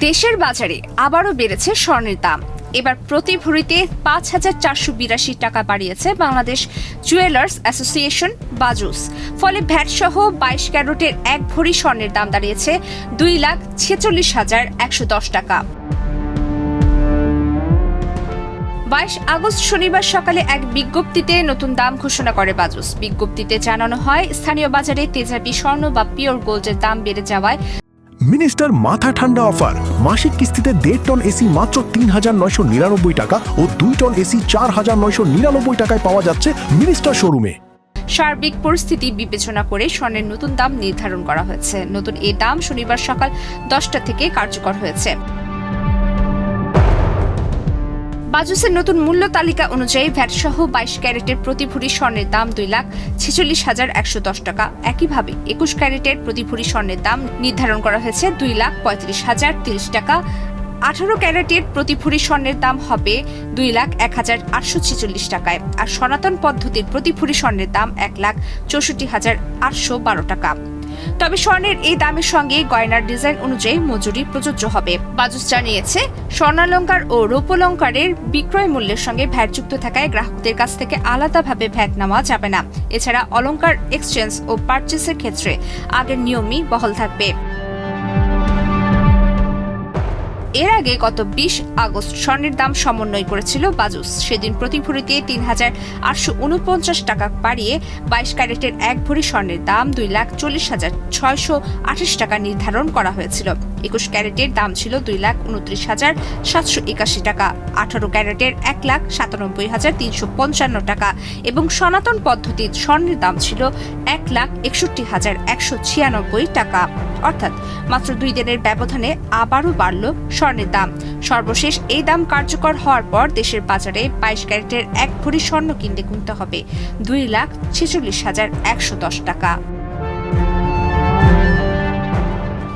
দেশের বাজারে আবারও বেড়েছে স্বর্ণের দাম। এবার প্রতি ভরিতে ৫,৪৮২ টাকা বাড়িয়েছে বাংলাদেশ জুয়েলার্স অ্যাসোসিয়েশন বাজুস। ফলে ভ্যাট সহ ২২ ক্যারেটের এক ভরি স্বর্ণের দাম দাঁড়িয়েছে ২,৪৬,১১০ টাকা। ২২ আগস্ট শনিবার সকালে এক বিজ্ঞপ্তিতে নতুন দাম ঘোষণা করে বাজুস। বিজ্ঞপ্তিতে জানানো হয়, স্থানীয় বাজারে তেজাবি স্বর্ণ বা পিওর গোল্ডের দাম বেড়ে যাওয়ায় মিনিস্টার মাথা ঠান্ডা অফার, মাসিক কিস্তিতে ১.৫ টন এসি মাত্র ৩,৯৯৯ টাকা ও ২ টন এসি ৪,৯৯৯ টাকায় পাওয়া যাচ্ছে মিনিস্টার শোরুমে। সার্বিক পরিস্থিতি বিবেচনা করে স্বর্ণের নতুন দাম নির্ধারণ করা হয়েছে। নতুন এই দাম শনিবার সকাল ১০টা থেকে কার্যকর হয়েছে। বাজুসের নতুন মূল্য তালিকা অনুযায়ী ভ্যাট সহ ২২ ক্যারেটের প্রতি ভরি স্বর্ণের দাম ২,৪৬,১১০ টাকা। একইভাবে ২১ ক্যারেটের প্রতি ভরি স্বর্ণের দাম নির্ধারণ করা হয়েছে ২,৩৫,০৩০ টাকা। ১৮ ক্যারেটের প্রতি ভরি স্বর্ণের দাম হবে ২,০১,৮৪৬ টাকায়। আর সনাতন পদ্ধতির প্রতি ভরি স্বর্ণের দাম ১,৬৪,৮১২ টাকা। তবে স্বর্ণের এই দামের সঙ্গে গয়নার ডিজাইন অনুযায়ী মজুরি প্রযোজ্য হবে। বাজুস জানিয়েছে, স্বর্ণালংকার ও রূপলংকারের বিক্রয় মূল্যের সঙ্গে ভ্যাট যুক্ত থাকায় গ্রাহকদের কাছ থেকে আলাদাভাবে ভ্যাট নেওয়া যাবে না। এছাড়া অলংকার এক্সচেঞ্জ ও পারচেসের ক্ষেত্রে আগের নিয়মই বহাল থাকবে। এর আগে গত ২০ আগস্ট স্বর্ণের দাম সমন্বয় করেছিল বাজুস। সেদিন প্রতি ভরিতে ৩,৮৪৯ টাকা বাড়িয়ে ২২ ক্যারেটের এক ভরি স্বর্ণের দাম ২,৪০,৬২৮ টাকা নির্ধারণ করা হয়েছিল। ২১ ক্যারেটের দাম ছিল ২,২৯,৭৮১ টাকা, ১৮ ক্যারেটের ১,৯৭,৩৫৫ টাকা এবং সনাতন পদ্ধতির স্বর্ণের দাম ছিল ১,৬১,১৯৬ টাকা। অর্থাৎ মাত্র ২ দিনের ব্যবধানে আবারও বাড়ল স্বর্ণের দাম। সর্বশেষ এই দাম কার্যকর হওয়ার পর দেশের বাজারে ২২ ক্যারেটের এক ভরি স্বর্ণ কিনতে হবে ২,৪৬,১১০ টাকা।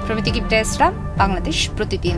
প্রমিতি কিপ্টা, বাংলাদেশ প্রতিদিন।